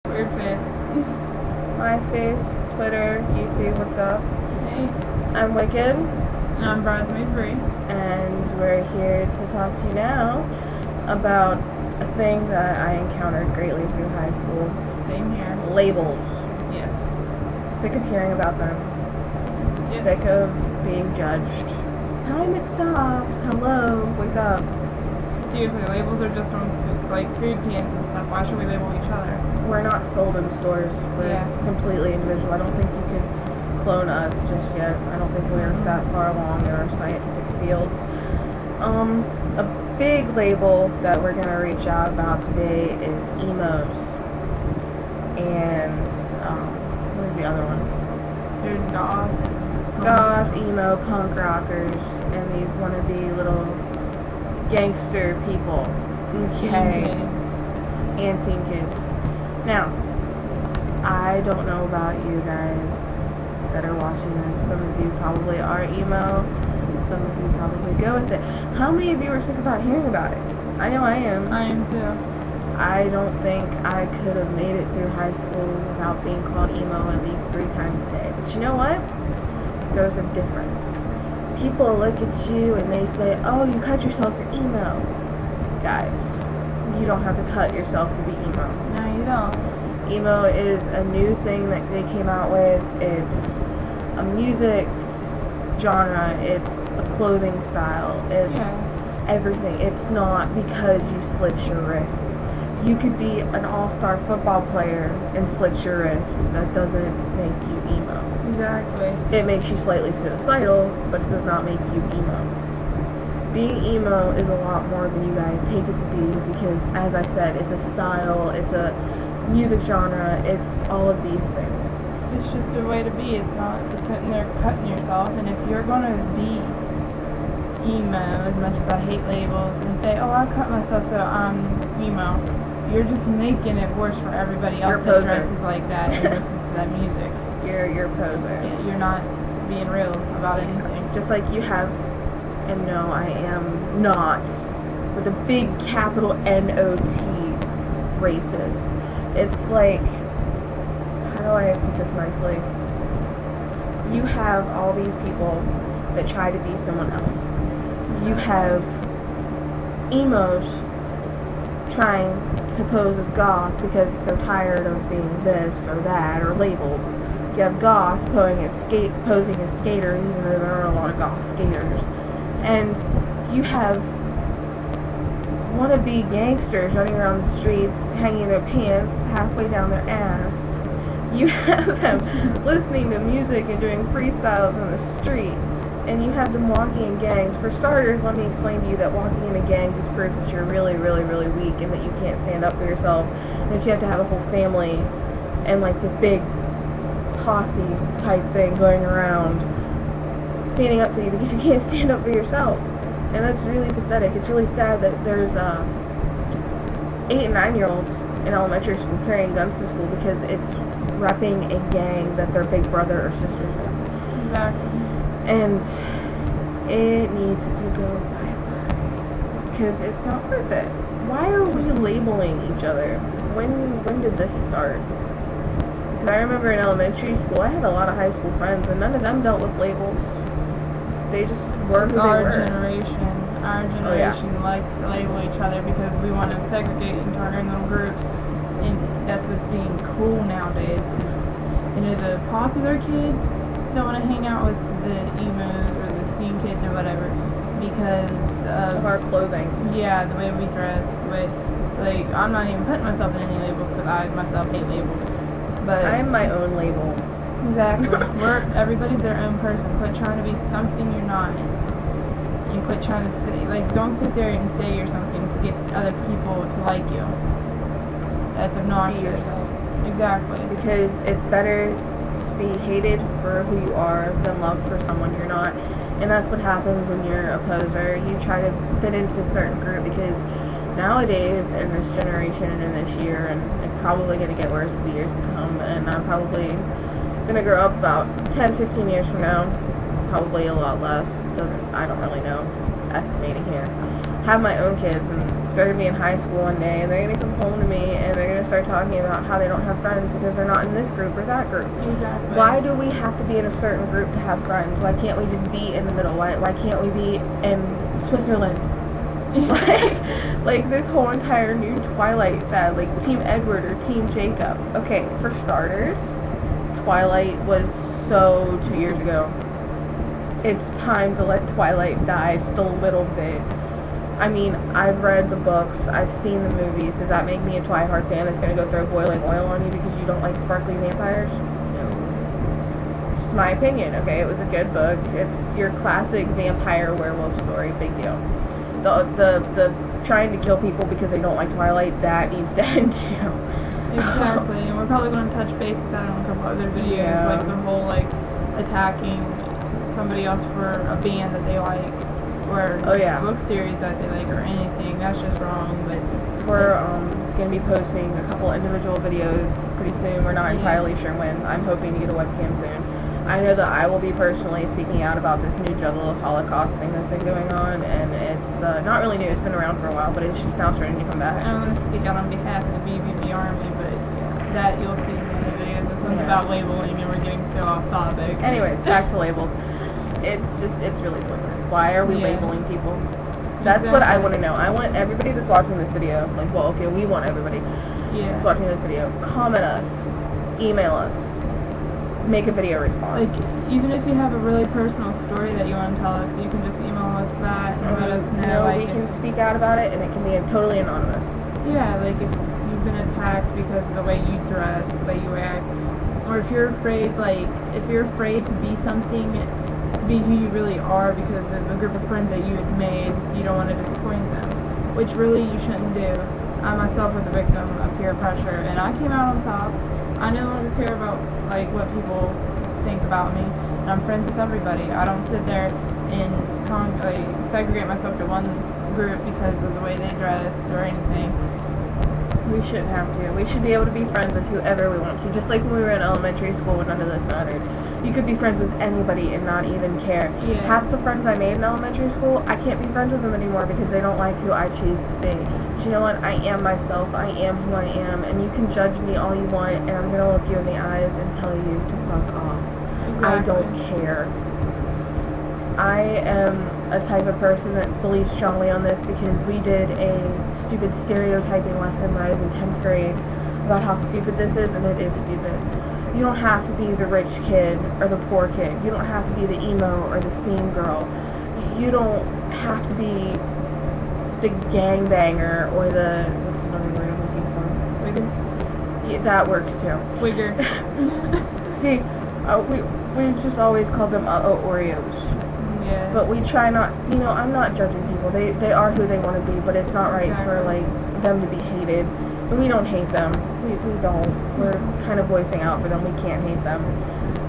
Weird face. MySpace, Twitter, YouTube, what's up? Hey. I'm Wicked. And I'm Bridesmaid And we're here to talk to you now about a thing that I encountered greatly through high school. Same here. Labels. Yes. Sick of hearing about them. Yep. Sick of being judged. Time it stops. Hello, wake up. Seriously, labels are just from like food cans and stuff. Why should we label each other? We're not sold in stores. We're Yeah. completely individual. I don't think you could clone us just yet. I don't think we're that far along in our scientific fields. A big label that we're going to reach out about today is emos. And, what is the other one? There's Goth, emo, punk rockers, and these wannabe little gangster people. Okay. And teen kids. Now, I don't know about you guys that are watching this. Some of you probably are emo. Some of you probably go with it. How many of you are sick about hearing about it? I know I am. I am too. I don't think I could have made it through high school without being called emo at least 3 times a day. But you know what? There's a difference. People look at you and they say, oh, you cut yourself for emo. Guys, you don't have to cut yourself to be emo. No, you don't. Emo is a new thing that they came out with. It's a music genre. It's a clothing style. It's everything. It's not because you slit your wrist. You could be an all-star football player and slit your wrist. That doesn't make you emo. Exactly. It makes you slightly suicidal, but it does not make you emo. Being emo is a lot more than you guys take it to be because, as I said, it's a style, it's a music genre, it's all of these things. It's just a way to be. It's not just sitting there cutting yourself. And if you're going to be emo, as much as I hate labels, and say, oh, I cut myself so I'm emo, you're just making it worse for everybody else that dresses like that and listens to that music. You're a poser. You're not being real about anything. Just like you have, and no, I am not, with a big capital N-O-T, racist. It's like, how do I put this nicely? You have all these people that try to be someone else. You have emos trying to pose as goth because they're tired of being this or that or labeled. You have goths posing as skaters, even though there are a lot of goth skaters. And you have wannabe gangsters running around the streets, hanging their pants halfway down their ass. You have them listening to music and doing freestyles on the street. And you have them walking in gangs. For starters, let me explain to you that walking in a gang just proves that you're really, really, really weak and that you can't stand up for yourself. And that you have to have a whole family and like this big posse type thing going around standing up for you because you can't stand up for yourself. And that's really pathetic. It's really sad that there's 8 and 9-year-olds in elementary school carrying guns to school because it's repping a gang that their big brother or sisters in. Exactly. And it needs to go bye-bye because it's not worth it. Why are we labeling each other? When did this start? Because I remember in elementary school, I had a lot of high school friends, and none of them dealt with labels. They just were who they were. Our generation likes to label each other because we want to segregate into our own little groups, and that's what's being cool nowadays. You know, the popular kids don't want to hang out with the emos or the scene kids or whatever because of our clothing. Yeah, the way we dress, the way, like, I'm not even putting myself in any labels because I myself hate labels. But I'm my own label. Exactly. Everybody's their own person. Quit trying to be something you're not. And quit trying to say, like, don't sit there and say you're something to get other people to like you. That's obnoxious. Be yourself. Exactly. Because it's better to be hated for who you are than loved for someone you're not. And that's what happens when you're a poser. You try to fit into a certain group because nowadays, in this generation and in this year, and it's probably going to get worse as the years to come, and I'm probably going to grow up about 10, 15 years from now, probably a lot less, I don't really know, estimating here, have my own kids, and they're going to be in high school one day, and they're going to come home to me, and they're going to start talking about how they don't have friends because they're not in this group or that group. Exactly. Why do we have to be in a certain group to have friends? Why can't we just be in the middle? Why can't we be in Switzerland? like this whole entire new Twilight fad, like Team Edward or Team Jacob. Okay, for starters, Twilight was so 2 years ago. It's time to let Twilight die just a little bit. I mean, I've read the books, I've seen the movies. Does that make me a Twilight fan that's going to go throw boiling oil on you because you don't like sparkly vampires? No. It's my opinion, okay? It was a good book. It's your classic vampire werewolf story. Big deal. The trying to kill people because they don't like Twilight, that needs to end too. Exactly, and we're probably going to touch base with that on a couple other videos, Yeah. like the whole, like, attacking somebody else for a band that they like, or a book series that they like, or anything. That's just wrong, but... We're going to be posting a couple individual videos pretty soon. We're not entirely sure when. I'm hoping to get a webcam soon. I know that I will be personally speaking out about this new juggle of Holocaust thing that's been going on, and it's not really new. It's been around for a while, but it's just now starting to come back. I'm going to speak out on behalf of the BBB Army, but that you'll see in the videos. This one's about labeling, and we're getting so off topic. Anyways, back to labels. It's really pointless. Why are we labeling people? That's what I want to know. I want everybody that's watching this video, like, well, okay, we want everybody that's watching this video, comment us, email us, make a video response. Like, even if you have a really personal story that you want to tell us, you can just email us that and let us know. We can speak out about it, and it can be totally anonymous. Yeah, like if you've been attacked because of the way you dress, the way you act, or if you're afraid, to be something, to be who you really are because of a group of friends that you had made, you don't want to disappoint them, which really you shouldn't do. I myself was a victim of peer pressure, and I came out on top. I no longer care about, like, what people think about me. And I'm friends with everybody. I don't sit there and segregate myself to one group because of the way they dress or anything. We shouldn't have to. We should be able to be friends with whoever we want to. Just like when we were in elementary school when none of this mattered. You could be friends with anybody and not even care. Yeah. Half the friends I made in elementary school, I can't be friends with them anymore because they don't like who I choose to be. But you know what? I am myself. I am who I am. And you can judge me all you want, and I'm going to look you in the eyes and tell you to fuck off. Exactly. I don't care. I am a type of person that believes strongly on this because we did a stupid stereotyping lesson when I was in 10th grade about how stupid this is, and it is stupid. You don't have to be the rich kid or the poor kid. You don't have to be the emo or the scene girl. You don't have to be the gangbanger or the, what's another word I'm looking for? Wigger? Yeah, that works too. Wigger. See, we just always call them Oreos. Yeah. But we try not, I'm not judging people. They are who they want to be, but it's not right for, like, them to be hated. And we don't hate them. We don't. We're kind of voicing out for them. We can't hate them.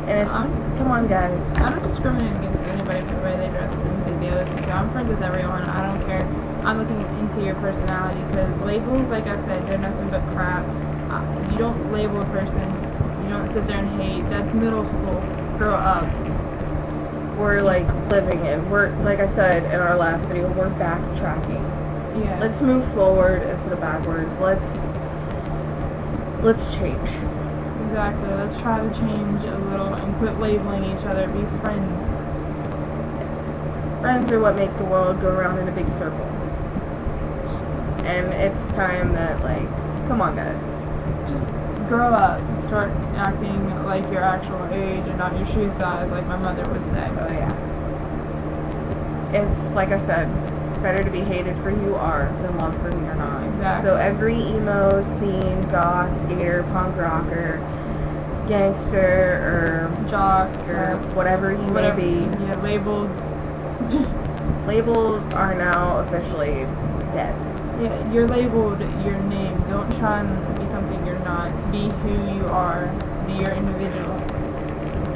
And it's come on, guys. I don't discriminate against anybody for the way they dress and the other things. I'm friends with everyone. I don't care. I'm looking into your personality because labels, like I said, they're nothing but crap. You don't label a person. You don't sit there and hate. That's middle school. Grow up. We're, like, living in. We're, like I said in our last video, we're backtracking. Yeah. Let's move forward instead of backwards. Let's change. Exactly. Let's try to change a little and quit labeling each other. Be friends. Friends are what make the world go around in a big circle. And it's time that, like, come on, guys. Just grow up. Start acting like your actual age and not your shoe size, like my mother would say. Oh, yeah. It's, like I said, better to be hated for who you are than loved for who you're not. Exactly. So every emo, scene, goth, skater, punk rocker, gangster, or Jock, or whatever you may be. Yeah, labels. Labels are now officially dead. Yeah, you're labeled your name. Don't try and be something you're not. Be who you are. Be your individual.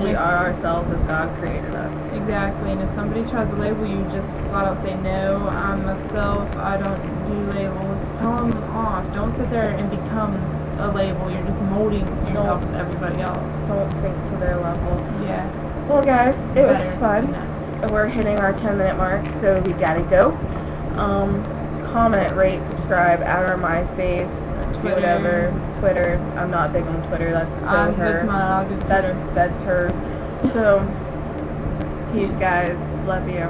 We are ourselves as God created us. Exactly, and if somebody tries to label you, just flat out say, no, I'm myself, I don't do labels. Tell them off. Don't sit there and become a label. You're just molding yourself with everybody else. Don't sink to their level. Yeah. Well, guys, it was fun. We're hitting our 10-minute mark, so we gotta go. comment, rate, subscribe, add our MySpace, do whatever. Twitter. I'm not big on Twitter. That's her. That's mine. I'll do Twitter. That's hers. So, peace, guys. Love you.